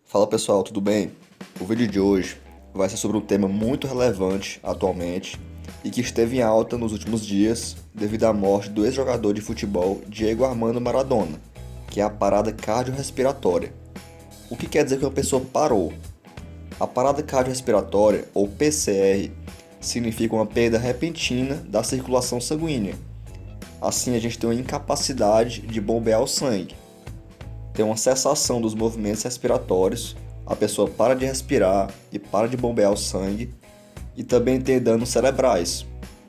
Fala pessoal, tudo bem? O vídeo de hoje vai ser sobre um tema muito relevante atualmente e que esteve em alta nos últimos dias devido à morte do ex-jogador de futebol Diego Armando Maradona, que é a parada cardiorrespiratória. O que quer dizer que uma pessoa parou? A parada cardiorrespiratória, ou PCR, significa uma perda repentina da circulação sanguínea. Assim, a gente tem uma incapacidade de bombear o sangue. Tem uma cessação dos movimentos respiratórios, a pessoa para de respirar e para de bombear o sangue, e também tem danos cerebrais,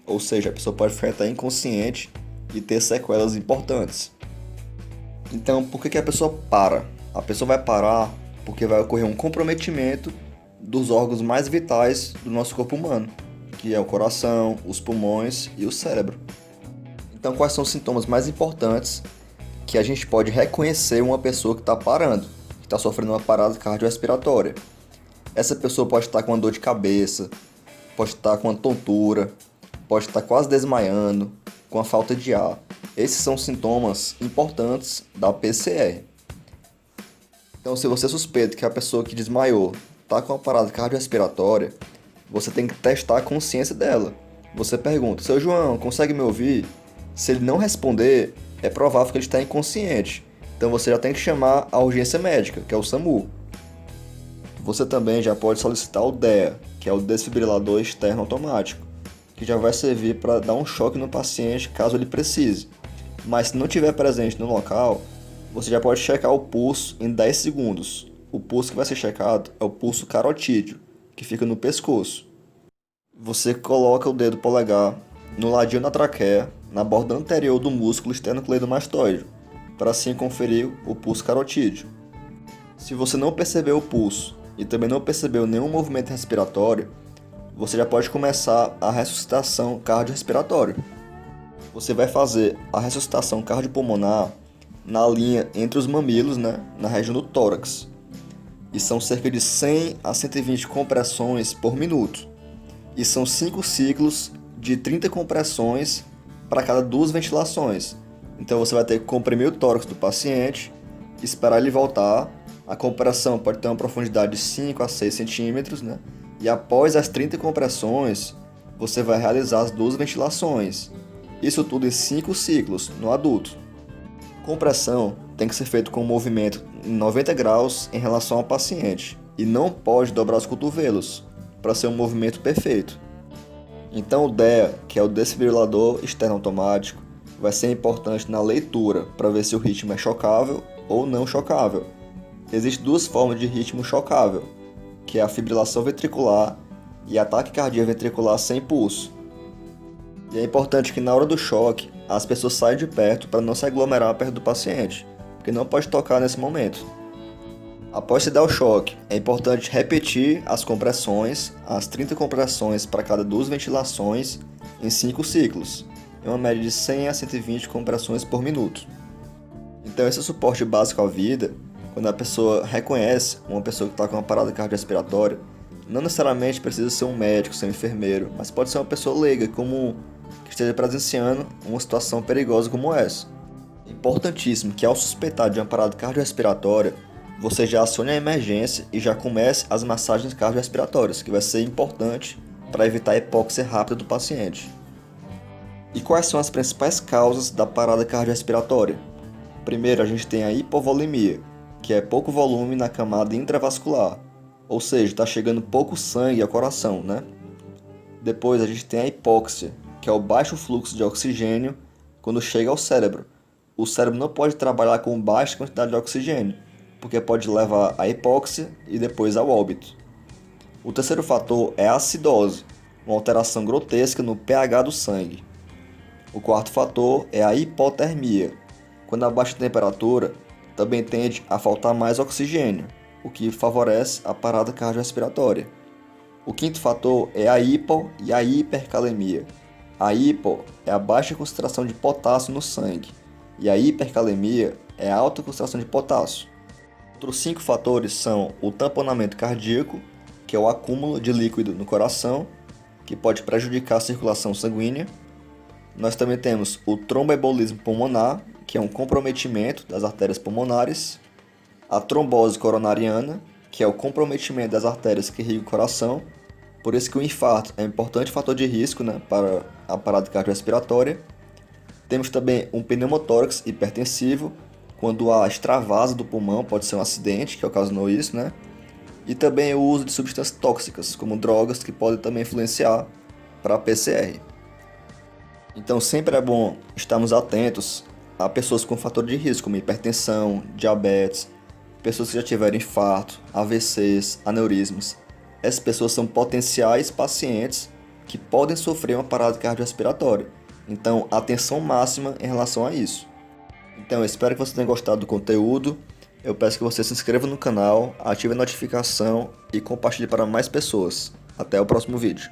ou seja, a pessoa pode ficar até inconsciente e ter sequelas importantes. Então, por que a pessoa para? A pessoa vai parar porque vai ocorrer um comprometimento dos órgãos mais vitais do nosso corpo humano, que é o coração, os pulmões e o cérebro. Então, quais são os sintomas mais importantes que a gente pode reconhecer uma pessoa que está parando, que está sofrendo uma parada cardiorrespiratória? Essa pessoa pode estar com uma dor de cabeça, pode estar com uma tontura, pode estar quase desmaiando, com a falta de ar. Esses são sintomas importantes da PCR. Então, se você suspeita que a pessoa que desmaiou está com uma parada cardiorrespiratória, você tem que testar a consciência dela. Você pergunta: seu João, consegue me ouvir? Se ele não responder, é provável que ele está inconsciente. Então você já tem que chamar a urgência médica, que é o SAMU. Você também já pode solicitar o DEA, que é o desfibrilador externo automático, que já vai servir para dar um choque no paciente caso ele precise. Mas se não estiver presente no local, você já pode checar o pulso em 10 segundos. O pulso que vai ser checado é o pulso carotídeo, que fica no pescoço. Você coloca o dedo polegar no ladinho da traqueia, na borda anterior do músculo esternocleidomastoide, para assim conferir o pulso carotídeo. Se você não percebeu o pulso e também não percebeu nenhum movimento respiratório, você já pode começar a ressuscitação cardiorrespiratória. Você vai fazer a ressuscitação cardiopulmonar na linha entre os mamilos, na região do tórax. E são cerca de 100 a 120 compressões por minuto. E são 5 ciclos de 30 compressões para cada 2 ventilações. Então você vai ter que comprimir o tórax do paciente, esperar ele voltar. A compressão pode ter uma profundidade de 5 a 6 centímetros, E após as 30 compressões, você vai realizar as 2 ventilações. Isso tudo em 5 ciclos no adulto. Compressão tem que ser feito com um movimento em 90 graus em relação ao paciente e não pode dobrar os cotovelos para ser um movimento perfeito. Então o DEA, que é o desfibrilador externo automático, vai ser importante na leitura para ver se o ritmo é chocável ou não chocável. Existem 2 formas de ritmo chocável, que é a fibrilação ventricular e a taquicardia ventricular sem pulso. E é importante que na hora do choque, as pessoas saiam de perto para não se aglomerar perto do paciente, porque não pode tocar nesse momento. Após se dar o choque, é importante repetir as compressões, as 30 compressões para cada 2 ventilações, em 5 ciclos, em uma média de 100 a 120 compressões por minuto. Então esse é o suporte básico à vida. Quando a pessoa reconhece uma pessoa que está com uma parada cardiorrespiratória, não necessariamente precisa ser um médico, ser um enfermeiro, mas pode ser uma pessoa leiga, comum, que esteja presenciando uma situação perigosa como essa. É importantíssimo que ao suspeitar de uma parada cardiorrespiratória, você já acione a emergência e já comece as massagens cardiorrespiratórias, que vai ser importante para evitar a hipóxia rápida do paciente. E quais são as principais causas da parada cardiorrespiratória? Primeiro, a gente tem a hipovolemia, que é pouco volume na camada intravascular, ou seja, está chegando pouco sangue ao coração, Depois a gente tem a hipóxia, que é o baixo fluxo de oxigênio quando chega ao cérebro. O cérebro não pode trabalhar com baixa quantidade de oxigênio, porque pode levar à hipóxia e depois ao óbito. O terceiro fator é a acidose, uma alteração grotesca no pH do sangue. O quarto fator é a hipotermia, quando a baixa temperatura também tende a faltar mais oxigênio, o que favorece a parada cardiorrespiratória. O quinto fator é a hipo e a hipercalemia. A hipo é a baixa concentração de potássio no sangue e a hipercalemia é a alta concentração de potássio. Outros 5 fatores são o tamponamento cardíaco, que é o acúmulo de líquido no coração, que pode prejudicar a circulação sanguínea. Nós também temos o tromboembolismo pulmonar, que é um comprometimento das artérias pulmonares. A trombose coronariana, que é o comprometimento das artérias que irrigam o coração. Por isso que o infarto é um importante fator de risco, né, para a parada cardiorrespiratória. Temos também um pneumotórax hipertensivo, quando há extravasa do pulmão, pode ser um acidente que ocasionou isso, né? E também o uso de substâncias tóxicas, como drogas, que podem também influenciar para a PCR. Então sempre é bom estarmos atentos a pessoas com fator de risco, como hipertensão, diabetes, pessoas que já tiveram infarto, AVCs, aneurismas. Essas pessoas são potenciais pacientes que podem sofrer uma parada cardiorrespiratória. Então, atenção máxima em relação a isso. Então, eu espero que você tenha gostado do conteúdo. Eu peço que você se inscreva no canal, ative a notificação e compartilhe para mais pessoas. Até o próximo vídeo.